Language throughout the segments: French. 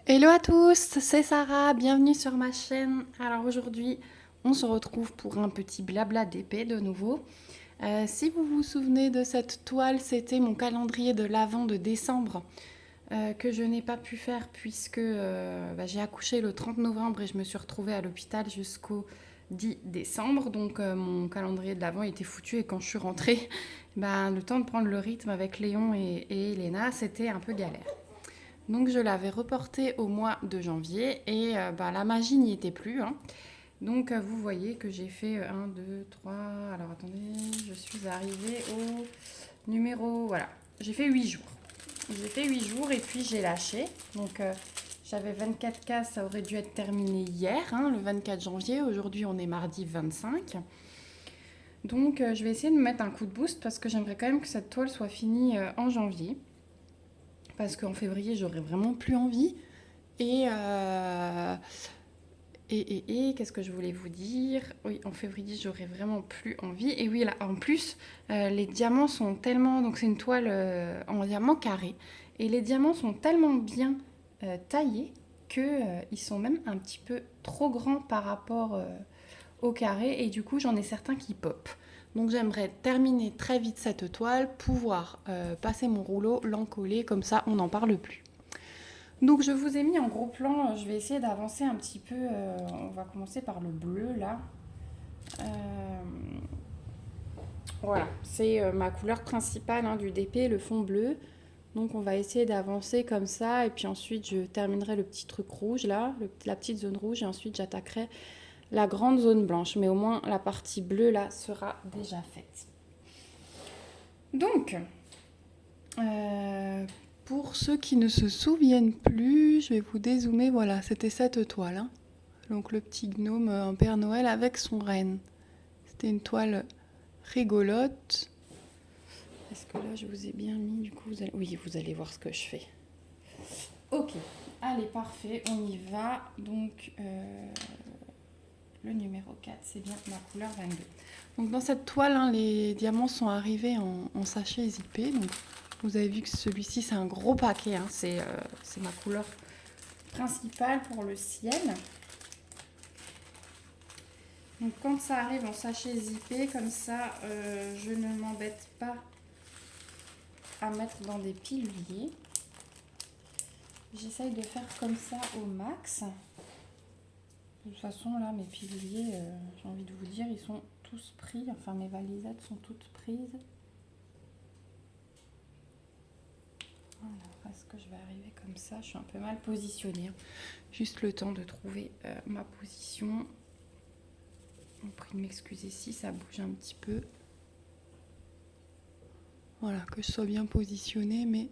Hello à tous, c'est Sarah, bienvenue sur ma chaîne. Alors aujourd'hui, on se retrouve pour un petit blabla d'épée de nouveau. Si vous vous souvenez de cette toile, c'était mon calendrier de l'Avent de décembre que je n'ai pas pu faire puisque j'ai accouché le 30 novembre et je me suis retrouvée à l'hôpital jusqu'au 10 décembre. Donc mon calendrier de l'Avent était foutu et quand je suis rentrée, le temps de prendre le rythme avec Léon et Elena, c'était un peu galère. Donc je l'avais reporté au mois de janvier et la magie n'y était plus, hein. Donc vous voyez que j'ai fait 1, 2, 3... Alors attendez, je suis arrivée au numéro... Voilà, j'ai fait 8 jours. J'ai fait 8 jours et puis j'ai lâché. Donc j'avais 24 cases, ça aurait dû être terminé hier, hein, le 24 janvier. Aujourd'hui on est mardi 25. Donc je vais essayer de me mettre un coup de boost parce que j'aimerais quand même que cette toile soit finie en janvier. Parce qu'en février j'aurais vraiment plus envie. Et, euh, qu'est-ce que je voulais vous dire? Oui, en février, j'aurais vraiment plus envie. Et oui, là, en plus, les diamants sont tellement... Donc, c'est une toile en diamant carré. Et les diamants sont tellement bien taillés qu'ils sont même un petit peu trop grands par rapport au carré. Et du coup, j'en ai certains qui pop. Donc, j'aimerais terminer très vite cette toile, pouvoir passer mon rouleau, l'encoller, comme ça, on n'en parle plus. Donc je vous ai mis en gros plan, je vais essayer d'avancer un petit peu, on va commencer par le bleu là. Euh, voilà, c'est ma couleur principale hein, du DP, le fond bleu. Donc on va essayer d'avancer comme ça et puis ensuite je terminerai le petit truc rouge là, la petite zone rouge et ensuite j'attaquerai la grande zone blanche. Mais au moins la partie bleue là sera déjà faite. Donc, euh, pour ceux qui ne se souviennent plus, je vais vous dézoomer, voilà, c'était cette toile. Hein. Donc le petit gnome en Père Noël avec son renne. C'était une toile rigolote. Est-ce que là je vous ai bien mis du coup Oui, vous allez voir ce que je fais. Ok, allez, parfait, on y va. Donc le numéro 4, c'est bien ma couleur 22. Donc dans cette toile, hein, les diamants sont arrivés en sachet zippé. Donc vous avez vu que celui-ci c'est un gros paquet. Hein. C'est ma couleur principale pour le ciel. Donc quand ça arrive en sachet zippé, comme ça, je ne m'embête pas à mettre dans des piluliers. J'essaye de faire comme ça au max. De toute façon, là, mes piluliers, j'ai envie de vous dire, ils sont tous pris. Enfin, mes valisettes sont toutes prises. Voilà, est-ce que je vais arriver comme ça? Je suis un peu mal positionnée. Juste le temps de trouver ma position. Je vous prie de m'excuser si ça bouge un petit peu. Voilà, que je sois bien positionnée, mais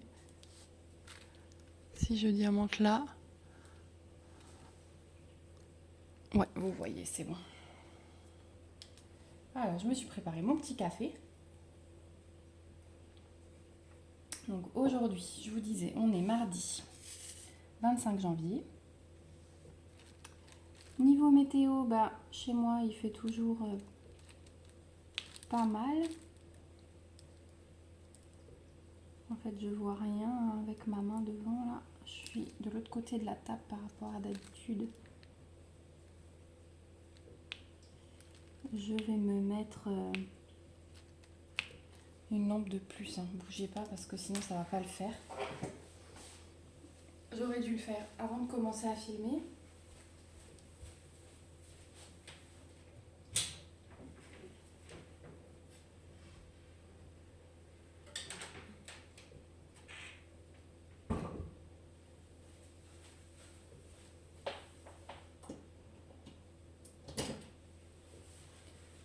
si je diamante là, ouais, vous voyez, c'est bon. Voilà, je me suis préparé mon petit café. Donc aujourd'hui, je vous disais, on est mardi 25 janvier. Niveau météo, chez moi, il fait toujours pas mal. En fait, je vois rien avec ma main devant là. Je suis de l'autre côté de la table par rapport à d'habitude. Je vais me mettre une lampe de plus. Hein. Bougez pas parce que sinon ça va pas le faire. J'aurais dû le faire avant de commencer à filmer.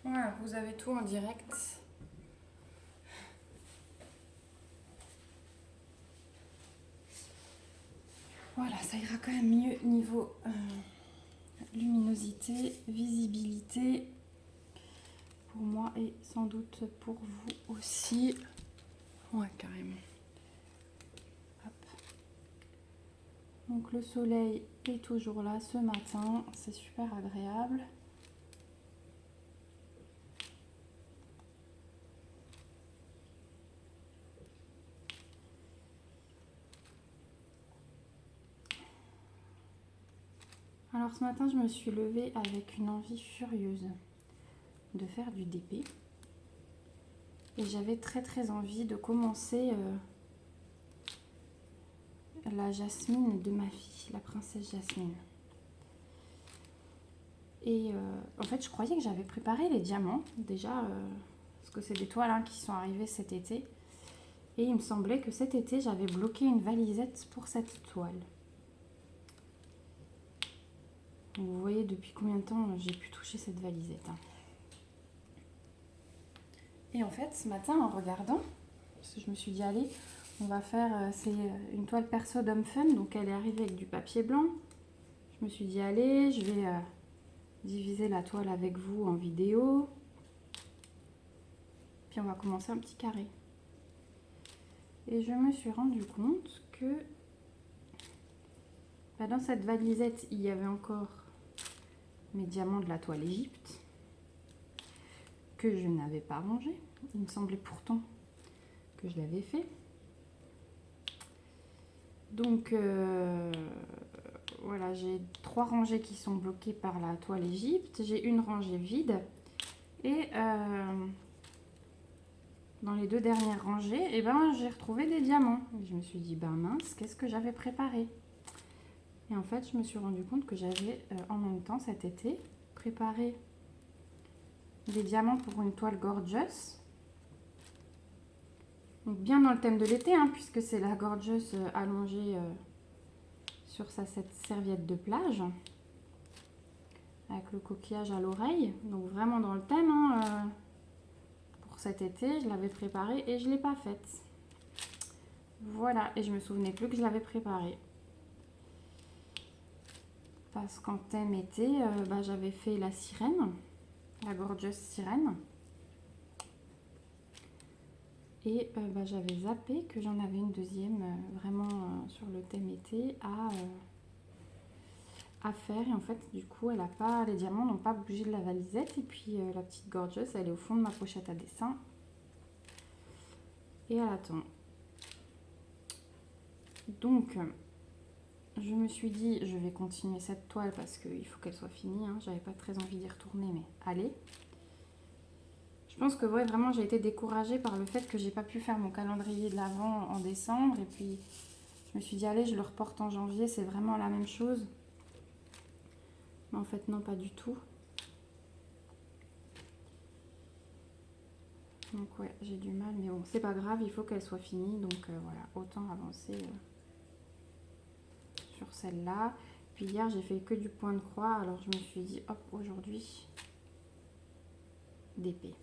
Voilà, vous avez tout en direct. Voilà, ça ira quand même mieux niveau luminosité, visibilité pour moi et sans doute pour vous aussi. Ouais, carrément. Hop. Donc le soleil est toujours là ce matin, c'est super agréable. Alors ce matin, je me suis levée avec une envie furieuse de faire du DP. Et j'avais très envie de commencer la Jasmine de ma fille, la princesse Jasmine. Et en fait, je croyais que j'avais préparé les diamants déjà, parce que c'est des toiles qui sont arrivées cet été. Et il me semblait que cet été, j'avais bloqué une valisette pour cette toile. Donc, vous voyez depuis combien de temps j'ai pu toucher cette valisette. Et en fait, ce matin, en regardant, parce que je me suis dit, allez, on va faire, c'est une toile perso d'homme fun, donc elle est arrivée avec du papier blanc. Je me suis dit, allez, je vais diviser la toile avec vous en vidéo. Puis on va commencer un petit carré. Et je me suis rendu compte que dans cette valisette, il y avait encore mes diamants de la toile Égypte que je n'avais pas rangé. Il me semblait pourtant que je l'avais fait. Donc voilà, j'ai 3 rangées qui sont bloquées par la toile Égypte. J'ai une rangée vide. Et dans les 2 dernières rangées, j'ai retrouvé des diamants. Et je me suis dit, mince, qu'est-ce que j'avais préparé? Et en fait, je me suis rendu compte que j'avais en même temps cet été préparé des diamants pour une toile gorgeous. Donc bien dans le thème de l'été, puisque c'est la gorgeous allongée sur cette serviette de plage. Avec le coquillage à l'oreille. Donc vraiment dans le thème. Pour cet été, je l'avais préparée et je ne l'ai pas faite. Voilà, et je me souvenais plus que je l'avais préparée. Parce qu'en thème été, j'avais fait la sirène, la gorgeous sirène. Et j'avais zappé que j'en avais une deuxième vraiment sur le thème été à faire. Et en fait, du coup, les diamants n'ont pas bougé de la valisette. Et puis la petite gorgeous, elle est au fond de ma pochette à dessin. Et elle attend. Donc, je me suis dit, je vais continuer cette toile parce qu'il faut qu'elle soit finie. J'avais pas très envie d'y retourner, mais allez. Je pense que vraiment j'ai été découragée par le fait que j'ai pas pu faire mon calendrier de l'Avent en décembre. Et puis je me suis dit, allez, je le reporte en janvier, c'est vraiment la même chose. Mais en fait, non, pas du tout. Donc ouais, j'ai du mal, mais bon, c'est pas grave, il faut qu'elle soit finie. Donc voilà, autant avancer sur celle-là. Puis hier, j'ai fait que du point de croix, alors je me suis dit, hop, aujourd'hui, d'épée.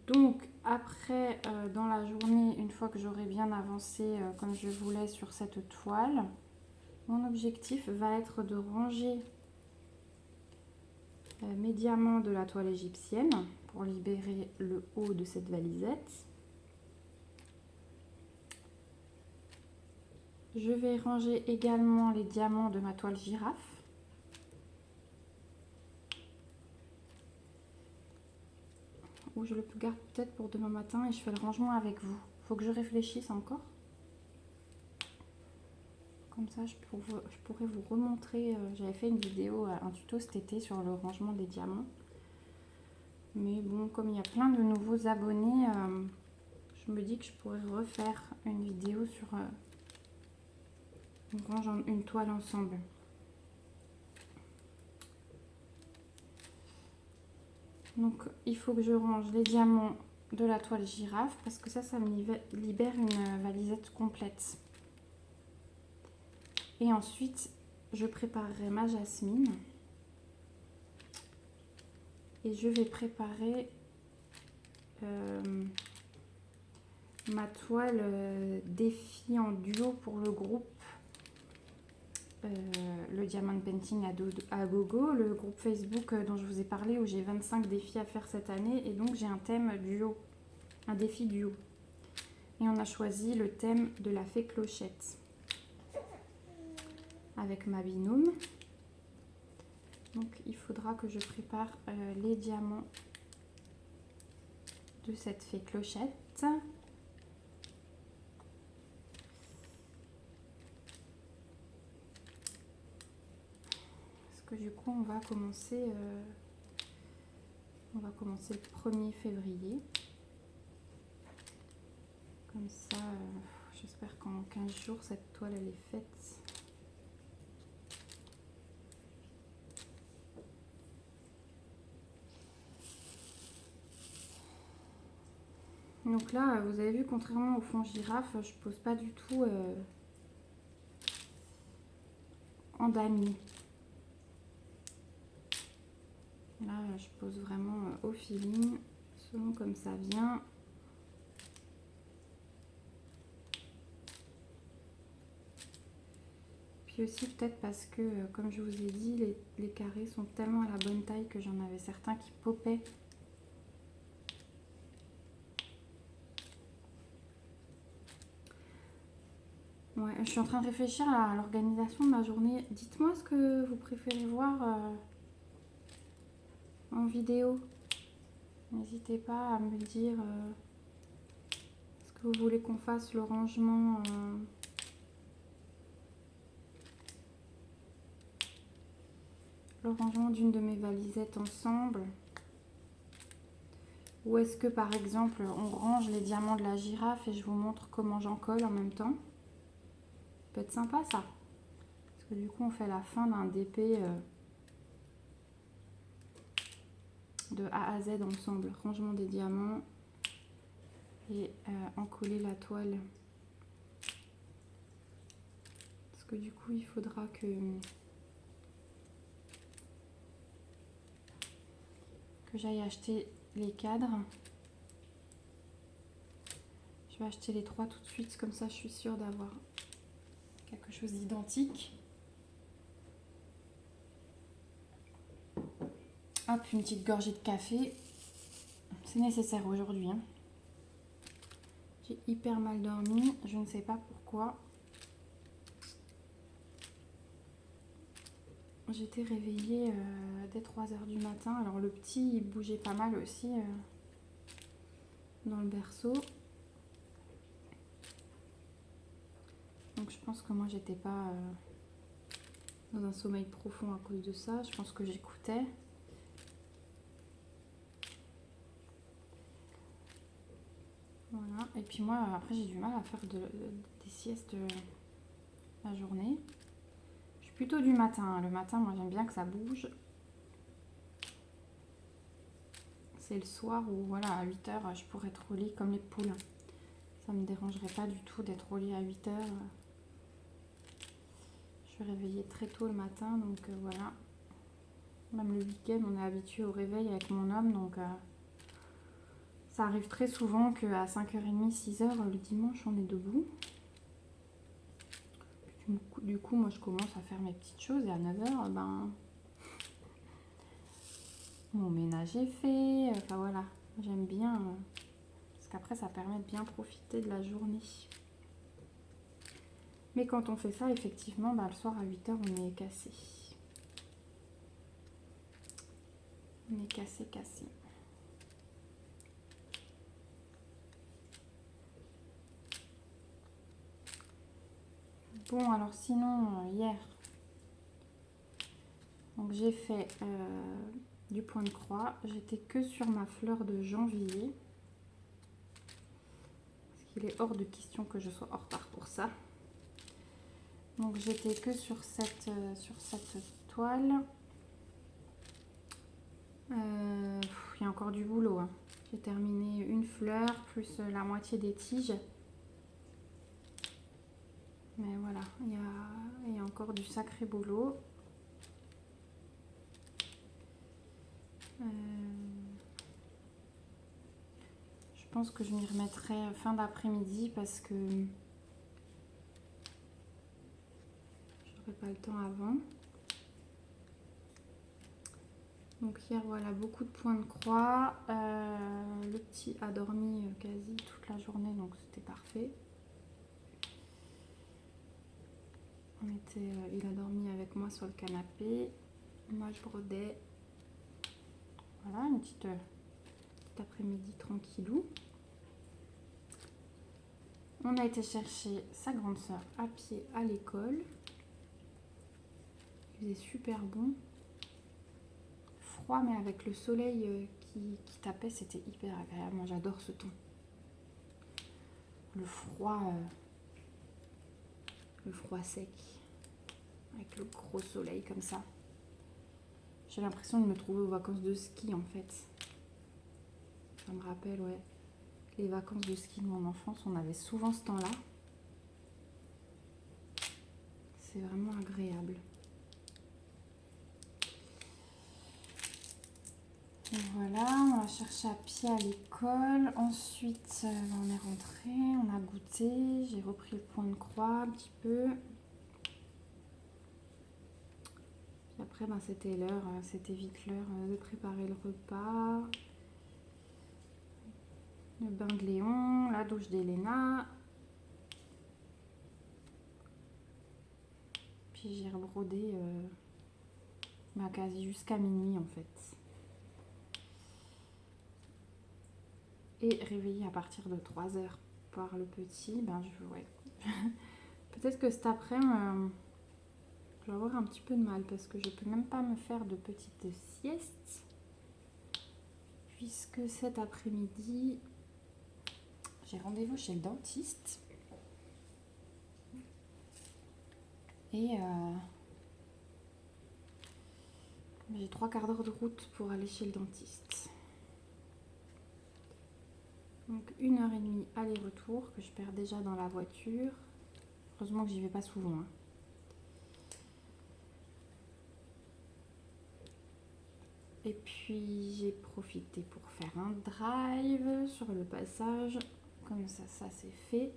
Donc après, dans la journée, une fois que j'aurai bien avancé comme je voulais sur cette toile, mon objectif va être de ranger mes diamants de la toile égyptienne pour libérer le haut de cette valisette. Je vais ranger également les diamants de ma toile girafe. Ou je le garde peut-être pour demain matin et je fais le rangement avec vous. Faut que je réfléchisse encore. Comme ça, je pourrais vous remontrer. J'avais fait une vidéo, un tuto cet été sur le rangement des diamants. Mais bon, comme il y a plein de nouveaux abonnés, je me dis que je pourrais refaire une vidéo sur une toile ensemble. Donc, il faut que je range les diamants de la toile girafe parce que ça me libère une valisette complète. Et ensuite, je préparerai ma jasmine. Et je vais préparer ma toile défi en duo pour le groupe. Le Diamond Painting à gogo, le groupe Facebook dont je vous ai parlé où j'ai 25 défis à faire cette année. Et donc j'ai un thème duo, un défi duo. Et on a choisi le thème de la fée Clochette avec ma binôme. Donc il faudra que je prépare les diamants de cette fée Clochette. que du coup, on va commencer le 1er février. Comme ça, j'espère qu'en 15 jours, cette toile, elle est faite. Donc là, vous avez vu, contrairement au fond girafe, je pose pas du tout en damier. Là, je pose vraiment au feeling, selon comme ça vient. Puis aussi peut-être parce que, comme je vous ai dit, les carrés sont tellement à la bonne taille que j'en avais certains qui popaient. Ouais, je suis en train de réfléchir à l'organisation de ma journée. Dites-moi ce que vous préférez voir en vidéo. N'hésitez pas à me dire est-ce que vous voulez qu'on fasse le rangement d'une de mes valisettes ensemble, ou est-ce que par exemple on range les diamants de la girafe et je vous montre comment j'en colle en même temps. Ça peut être sympa ça, parce que du coup on fait la fin d'un DP de A à Z ensemble, rangement des diamants et encoller la toile, parce que du coup il faudra que j'aille acheter les cadres. Je vais acheter les 3 tout de suite, comme ça je suis sûre d'avoir quelque chose d'identique. Hop, une petite gorgée de café. C'est nécessaire aujourd'hui. Hein. J'ai hyper mal dormi, je ne sais pas pourquoi. J'étais réveillée dès 3 h du matin. Alors le petit, il bougeait pas mal aussi dans le berceau. Donc je pense que moi j'étais pas dans un sommeil profond à cause de ça. Je pense que j'écoutais. Voilà. Et puis moi après j'ai du mal à faire des siestes la journée. Je suis plutôt du matin. Le matin moi j'aime bien que ça bouge. C'est le soir où voilà, à 8 h je pourrais être au lit comme les poules. Ça me dérangerait pas du tout d'être au lit à 8 h. Je suis réveillée très tôt le matin, donc voilà. Même le week-end, on est habitué au réveil avec mon homme, donc ça arrive très souvent qu'à 5h30, 6 h le dimanche, on est debout. Du coup, moi je commence à faire mes petites choses et à 9 h, ben, mon ménage est fait. Enfin voilà, j'aime bien parce qu'après ça permet de bien profiter de la journée. Mais quand on fait ça, effectivement, ben, le soir à 8 h, on est cassé. On est cassé. Bon, alors sinon, hier, donc j'ai fait du point de croix. J'étais que sur ma fleur de janvier. Parce qu'il est hors de question que je sois en retard pour ça. Donc j'étais que sur cette toile. Il y a encore du boulot. Hein. J'ai terminé une fleur plus la moitié des tiges. Mais voilà, il y a encore du sacré boulot. Je pense que je m'y remettrai fin d'après-midi parce que j'aurai pas le temps avant. Donc hier, voilà, beaucoup de points de croix. Le petit a dormi quasi toute la journée, donc c'était parfait. Il a dormi avec moi sur le canapé. Moi, je brodais. Voilà, une petite après-midi tranquillou. On a été chercher sa grande sœur à pied à l'école. Il faisait super bon. froid, mais avec le soleil qui tapait, c'était hyper agréable. Moi, j'adore ce ton. Le froid sec, avec le gros soleil comme ça. J'ai l'impression de me trouver aux vacances de ski en fait. Ça me rappelle, ouais, les vacances de ski de mon enfance, on avait souvent ce temps-là. C'est vraiment agréable. Et voilà, on va chercher à pied à l'école. Ensuite, on est rentré, on a goûté. J'ai repris le point de croix un petit peu. Puis après, c'était l'heure, c'était vite l'heure de préparer le repas. Le bain de Léon, la douche d'Elena. Puis j'ai rebrodé quasi jusqu'à minuit en fait. Et réveillée à partir de 3 heures par le petit, ouais. Peut-être que cet après-midi, je vais avoir un petit peu de mal parce que je peux même pas me faire de petites siestes. Puisque cet après-midi, j'ai rendez-vous chez le dentiste. Et j'ai 3 quarts d'heure de route pour aller chez le dentiste. Donc 1h30 aller-retour que je perds déjà dans la voiture. Heureusement que j'y vais pas souvent. Et puis j'ai profité pour faire un drive sur le passage. Comme ça c'est fait.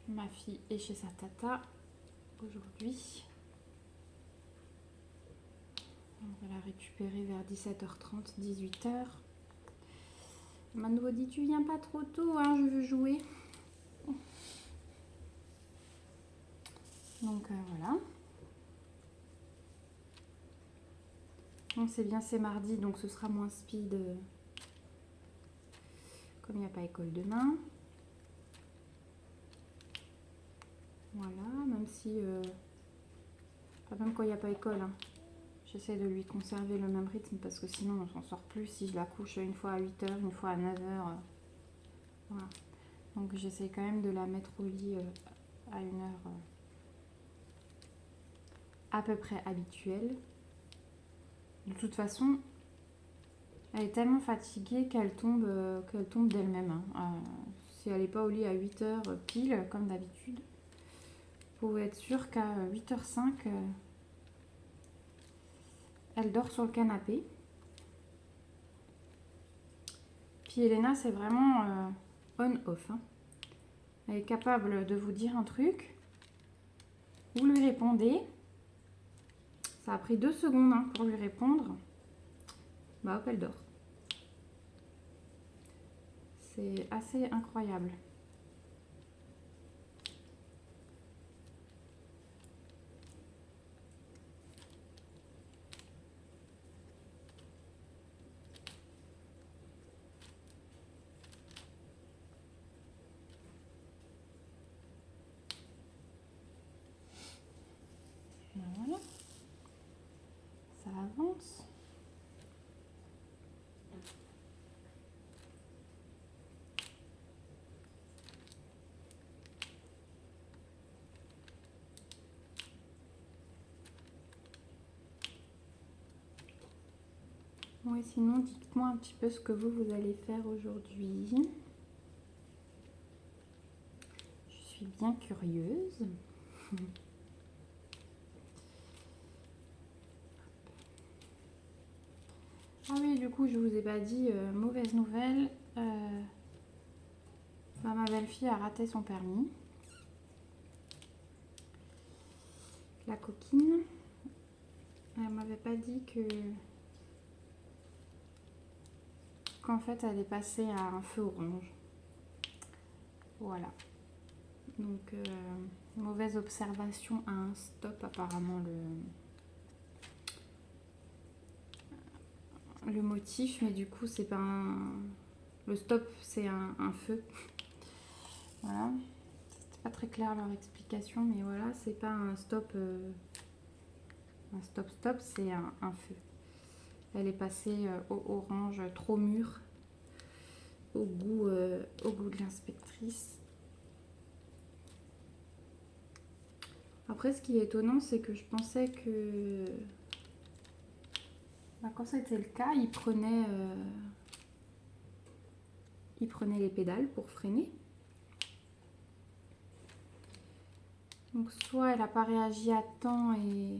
Ma fille est chez sa tata aujourd'hui. On va la récupérer vers 17h30, 18h. Elle m'a nouveau dit tu viens pas trop tôt, hein, je veux jouer. Donc voilà. Donc c'est bien, c'est mardi, donc ce sera moins speed comme il n'y a pas école demain. Voilà, même si même quand il n'y a pas école, hein, j'essaie de lui conserver le même rythme parce que sinon on s'en sort plus si je la couche une fois à 8h, une fois à 9h. Voilà. Donc j'essaie quand même de la mettre au lit à une heure à peu près habituelle. De toute façon, elle est tellement fatiguée qu'elle tombe d'elle-même. Si elle n'est pas au lit à 8h pile, comme d'habitude, vous pouvez être sûr qu'à 8h05, elle dort sur le canapé. Puis Elena, c'est vraiment on-off. Elle est capable de vous dire un truc, vous lui répondez. Ça a pris 2 secondes pour lui répondre. Hop, elle dort. C'est assez incroyable. Voilà. Ça avance. Oui, sinon, dites-moi un petit peu ce que vous allez faire aujourd'hui. Je suis bien curieuse. Ah oui, du coup, je vous ai pas dit, mauvaise nouvelle. Ma belle-fille a raté son permis. La coquine. Elle m'avait pas dit qu'en fait, elle est passée à un feu orange. Voilà. Donc, mauvaise observation à un stop, apparemment, le motif, mais du coup, c'est pas un... Le stop, c'est un feu. Voilà. C'était pas très clair leur explication, mais voilà, c'est pas un stop Un stop-stop, c'est un feu. Elle est passée au orange trop mûr, au goût de l'inspectrice. Après, ce qui est étonnant, c'est que je pensais que quand c'était le cas, il prenait les pédales pour freiner. Donc soit elle n'a pas réagi à temps et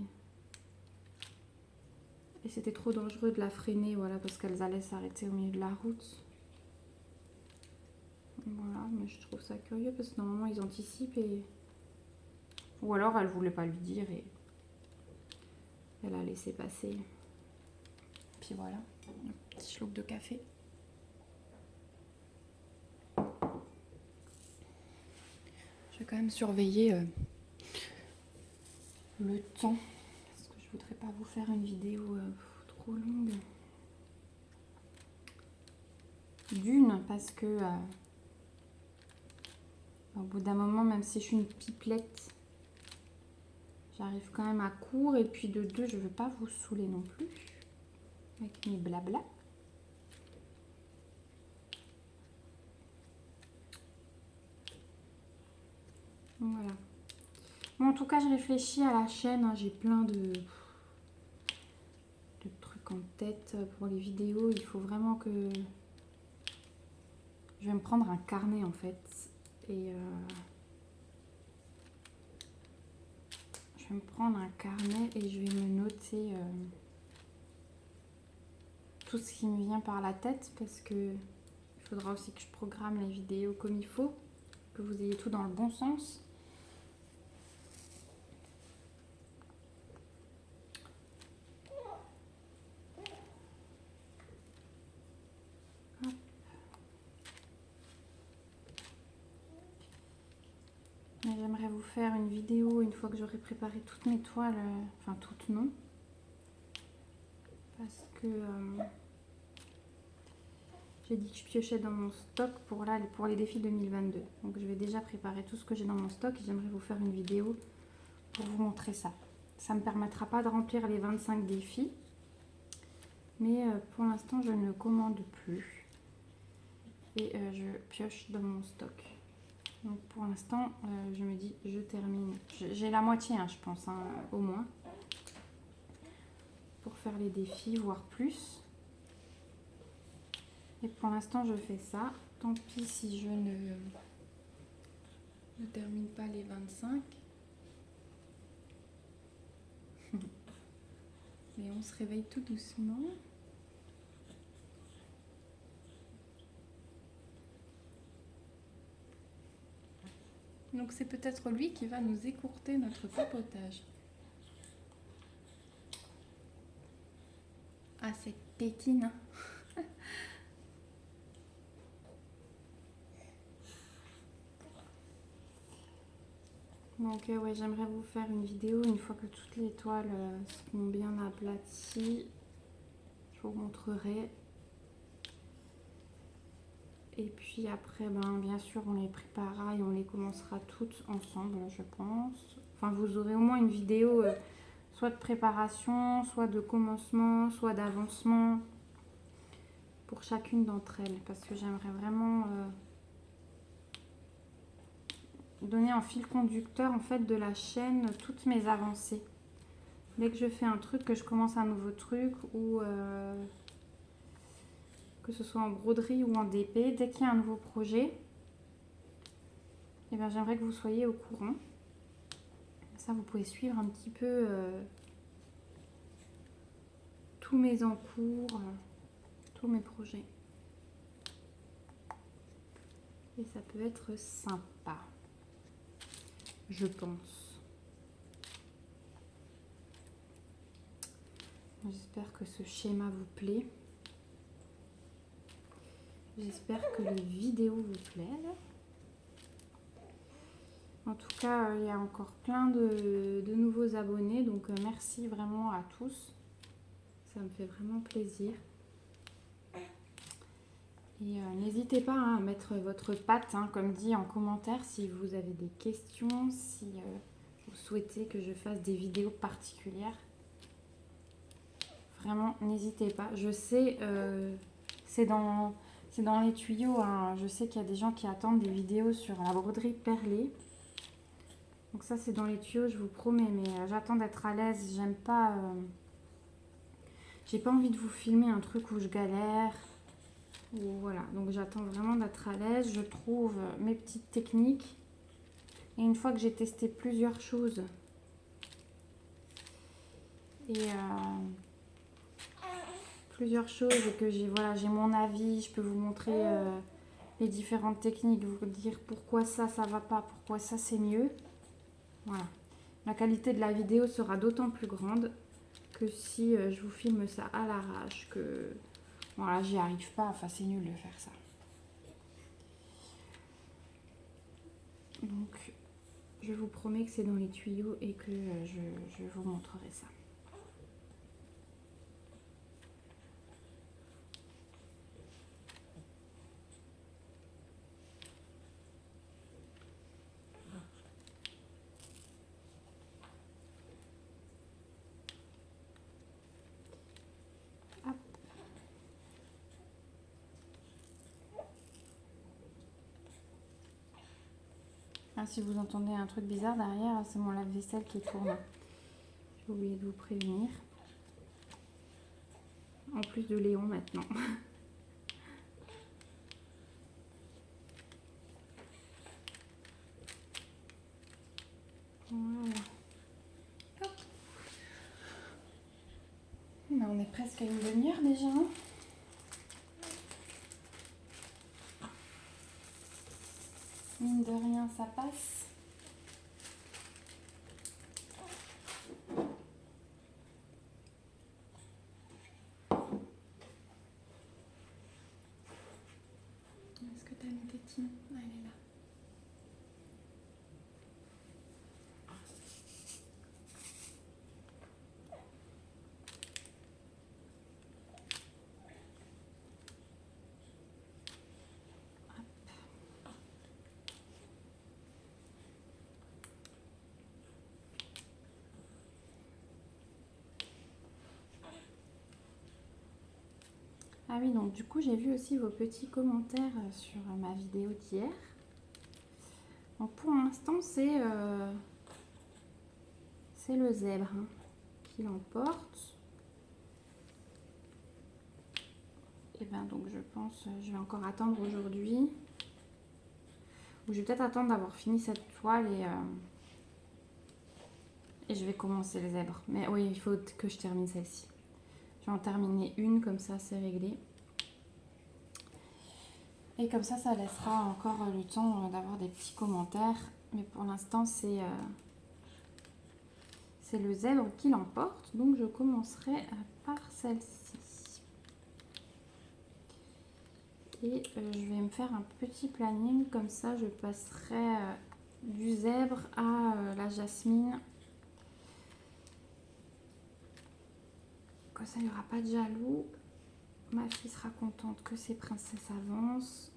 c'était trop dangereux de la freiner, voilà, parce qu'elles allaient s'arrêter au milieu de la route. Voilà, mais je trouve ça curieux parce que normalement ils anticipent et... Ou alors elle voulait pas lui dire et elle a laissé passer. Puis voilà, un petit schluck de café. Je vais quand même surveiller le temps parce que je voudrais pas vous faire une vidéo trop longue. D'une, parce que au bout d'un moment, même si je suis une pipelette, j'arrive quand même à court. Et puis de deux, je veux pas vous saouler non plus avec mes blabla. Voilà. Bon, en tout cas, je réfléchis à la chaîne. Hein, j'ai plein de trucs en tête pour les vidéos. Il faut vraiment que... Je vais me prendre un carnet en fait. Et je vais me prendre un carnet et je vais me noter tout ce qui me vient par la tête. Parce que il faudra aussi que je programme les vidéos comme il faut. Que vous ayez tout dans le bon sens. J'aimerais vous faire une vidéo une fois que j'aurai préparé toutes mes toiles, enfin toutes non, parce que j'ai dit que je piochais dans mon stock pour les défis 2022. Donc je vais déjà préparer tout ce que j'ai dans mon stock et j'aimerais vous faire une vidéo pour vous montrer ça. Ça ne me permettra pas de remplir les 25 défis, mais pour l'instant je ne commande plus et je pioche dans mon stock. Donc pour l'instant, je me dis, je termine. J'ai la moitié, hein, je pense, hein, au moins. Pour faire les défis, voire plus. Et pour l'instant, je fais ça. Tant pis si je ne termine pas les 25. Mais on se réveille tout doucement. Donc c'est peut-être lui qui va nous écourter notre papotage. Ah, cette tétine. Donc ouais, j'aimerais vous faire une vidéo une fois que toutes les toiles seront bien aplaties. Je vous montrerai. Et puis après, bien sûr, on les préparera et on les commencera toutes ensemble, je pense. Enfin, vous aurez au moins une vidéo soit de préparation, soit de commencement, soit d'avancement pour chacune d'entre elles. Parce que j'aimerais vraiment donner en fil conducteur en fait de la chaîne toutes mes avancées. Dès que je fais un truc, que je commence un nouveau truc ou... que ce soit en broderie ou en DP, dès qu'il y a un nouveau projet, j'aimerais que vous soyez au courant. Ça, vous pouvez suivre un petit peu tous mes encours, tous mes projets. Et ça peut être sympa, je pense. J'espère que ce schéma vous plaît. J'espère que les vidéos vous plaisent. En tout cas, il y a encore plein de nouveaux abonnés, donc merci vraiment à tous. Ça me fait vraiment plaisir. Et n'hésitez pas à mettre votre patte, comme dit, en commentaire si vous avez des questions, si vous souhaitez que je fasse des vidéos particulières. Vraiment, n'hésitez pas. Je sais, c'est dans les tuyaux, hein. Je sais qu'il y a des gens qui attendent des vidéos sur la broderie perlée. Donc ça, c'est dans les tuyaux, je vous promets. Mais j'attends d'être à l'aise. J'aime pas... j'ai pas envie de vous filmer un truc où je galère. Ou voilà. Donc j'attends vraiment d'être à l'aise. Je trouve mes petites techniques. Et une fois que j'ai testé plusieurs choses... et que j'ai mon avis, je peux vous montrer les différentes techniques, vous dire pourquoi ça va pas, pourquoi ça c'est mieux. Voilà. La qualité de la vidéo sera d'autant plus grande que si je vous filme ça à l'arrache, que voilà, j'y arrive pas, enfin c'est nul de faire ça. Donc je vous promets que c'est dans les tuyaux et que je vous montrerai ça. Ah, si vous entendez un truc bizarre derrière, c'est mon lave-vaisselle qui tourne. J'ai oublié de vous prévenir. En plus de Léon maintenant. Voilà. Hop. Ben, on est presque à une demi-heure déjà. Mine de rien, ça passe. Est-ce que tu as mis tes tines? Ah, elle est là. Ah oui, donc du coup, j'ai vu aussi vos petits commentaires sur ma vidéo d'hier. Donc pour l'instant, c'est le zèbre hein, qui l'emporte. Et bien donc je pense, je vais encore attendre aujourd'hui. Ou je vais peut-être attendre d'avoir fini cette toile et je vais commencer le zèbre. Mais oui, il faut que je termine celle-ci. Je vais en terminer une, comme ça c'est réglé. Et comme ça laissera encore le temps d'avoir des petits commentaires. Mais pour l'instant, c'est le zèbre qui l'emporte. Donc je commencerai par celle-ci. Et je vais me faire un petit planning. Comme ça, je passerai du zèbre à la jasmine. Comme ça, il n'y aura pas de jaloux. Ma fille sera contente que ses princesses avancent.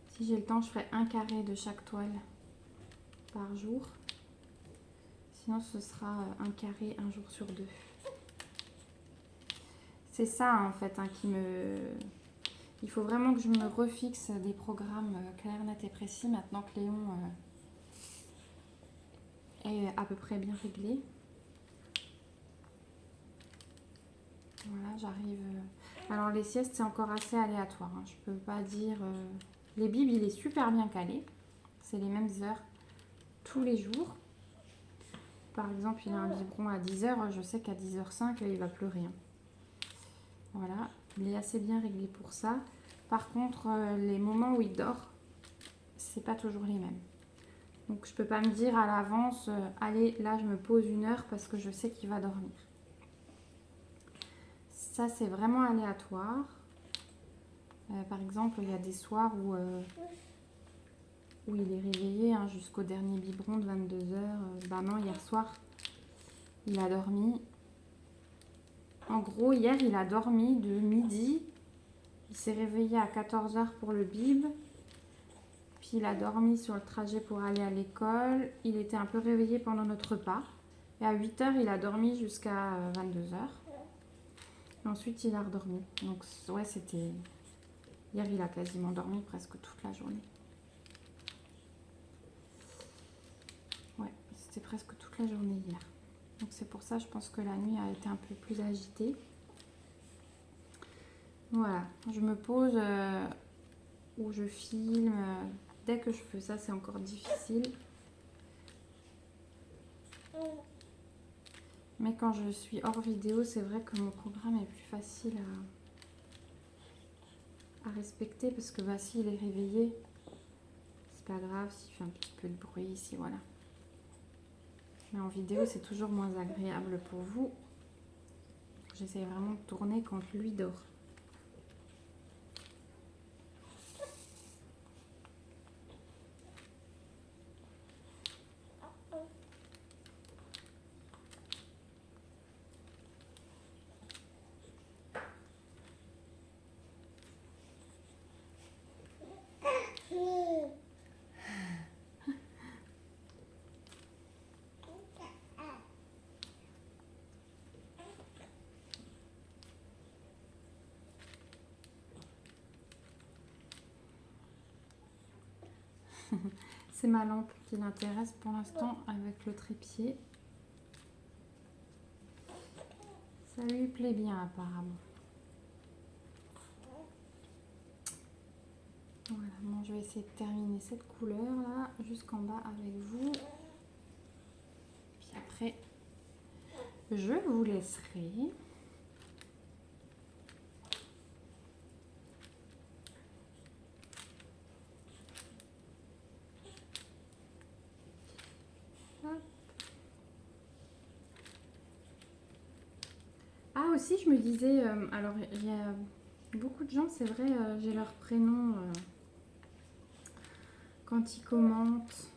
Si j'ai le temps, je ferai un carré de chaque toile par jour. Sinon, ce sera un carré un jour sur deux. C'est ça, en fait, hein, qui me... Il faut vraiment que je me refixe des programmes clairs, nets et précis maintenant que Léon est à peu près bien réglé. Voilà, j'arrive... Alors, les siestes, c'est encore assez aléatoire. Hein. Je peux pas dire... Les bibs, il est super bien calé. C'est les mêmes heures tous les jours. Par exemple, il a un biberon à 10h. Je sais qu'à 10h05, il va pleurer. Hein. Voilà, il est assez bien réglé pour ça. Par contre, les moments où il dort, c'est pas toujours les mêmes. Donc, je peux pas me dire à l'avance, allez, là, je me pose 1 heure parce que je sais qu'il va dormir. Ça, c'est vraiment aléatoire. Par exemple, il y a des soirs où il est réveillé hein, jusqu'au dernier biberon de 22h. Bah non, hier soir, il a dormi. En gros, hier, il a dormi de midi. Il s'est réveillé à 14h pour le bib. Puis Puis il a dormi sur le trajet pour aller à l'école. Il était un peu réveillé pendant notre repas. Et à 8 h, il a dormi jusqu'à 22 h. Et ensuite, il a redormi. Donc, ouais, c'était... Hier, il a quasiment dormi presque toute la journée. Ouais, c'était presque toute la journée hier. Donc, c'est pour ça, je pense que la nuit a été un peu plus agitée. Voilà, je me pose ou je filme. Dès que je fais ça, c'est encore difficile. Mais quand je suis hors vidéo, c'est vrai que mon programme est plus facile à respecter parce que bah, s'il est réveillé, c'est pas grave s'il fait un petit peu de bruit ici, voilà. Mais en vidéo, c'est toujours moins agréable pour vous. J'essaie vraiment de tourner quand lui dort. C'est ma lampe qui l'intéresse pour l'instant avec le trépied. Ça lui plaît bien apparemment. Voilà, bon, je vais essayer de terminer cette couleur là jusqu'en bas avec vous. Puis après, je vous laisserai. Ah aussi, je me disais, alors il y a beaucoup de gens, c'est vrai, j'ai leur prénom quand ils commentent.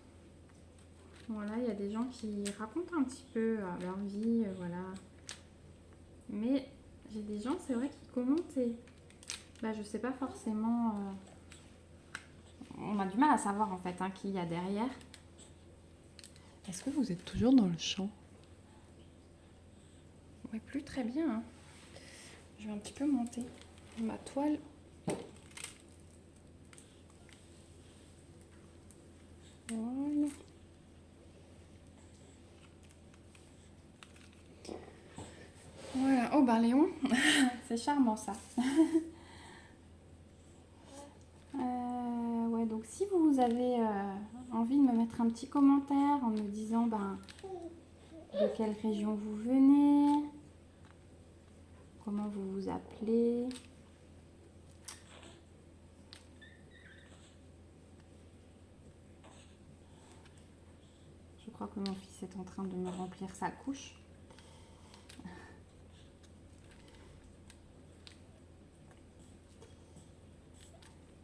Voilà, il y a des gens qui racontent un petit peu leur vie, voilà. Mais j'ai des gens, c'est vrai, qui commentent et bah, je sais pas forcément. On a du mal à savoir en fait hein, qui il y a derrière. Est-ce que vous êtes toujours dans le champ? Oui, plus très bien. Hein. Je vais un petit peu monter ma toile. Voilà. Voilà. Oh, ben Léon, c'est charmant ça. Ouais, donc si vous avez envie de me mettre un petit commentaire en me disant ben, de quelle région vous venez, comment vous vous appelez. Je crois que mon fils est en train de me remplir sa couche.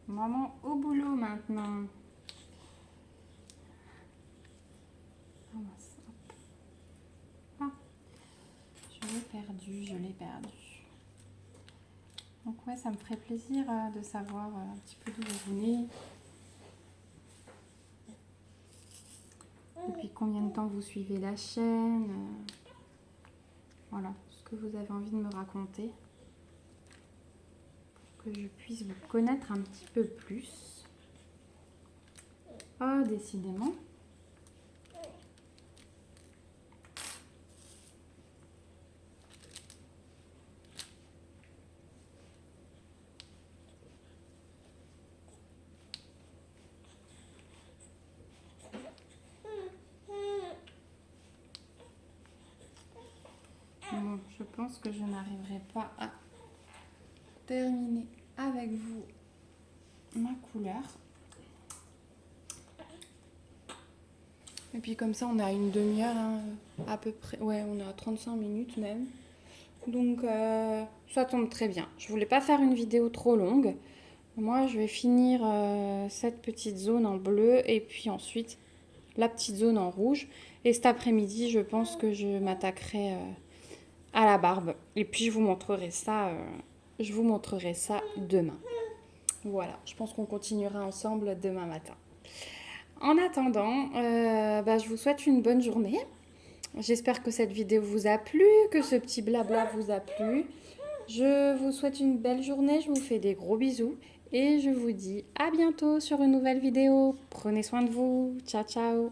Maman au boulot maintenant. Ah, je l'ai perdu, je l'ai perdu. Donc ouais, ça me ferait plaisir de savoir un petit peu d'où vous venez. Depuis combien de temps vous suivez la chaîne. Voilà, ce que vous avez envie de me raconter. Pour que je puisse vous connaître un petit peu plus. Oh, décidément. Bon, je pense que je n'arriverai pas à terminer avec vous ma couleur. Et puis comme ça, on a une demi-heure hein, à peu près. Ouais, on a 35 minutes même. Donc ça tombe très bien. Je voulais pas faire une vidéo trop longue. Moi, je vais finir cette petite zone en bleu et puis ensuite la petite zone en rouge. Et cet après-midi, je pense que je m'attaquerai à la barbe. Et puis je vous montrerai ça demain. Voilà, je pense qu'on continuera ensemble demain matin. En attendant, je vous souhaite une bonne journée. J'espère que cette vidéo vous a plu, que ce petit blabla vous a plu. Je vous souhaite une belle journée, je vous fais des gros bisous et je vous dis à bientôt sur une nouvelle vidéo. Prenez soin de vous. Ciao, ciao.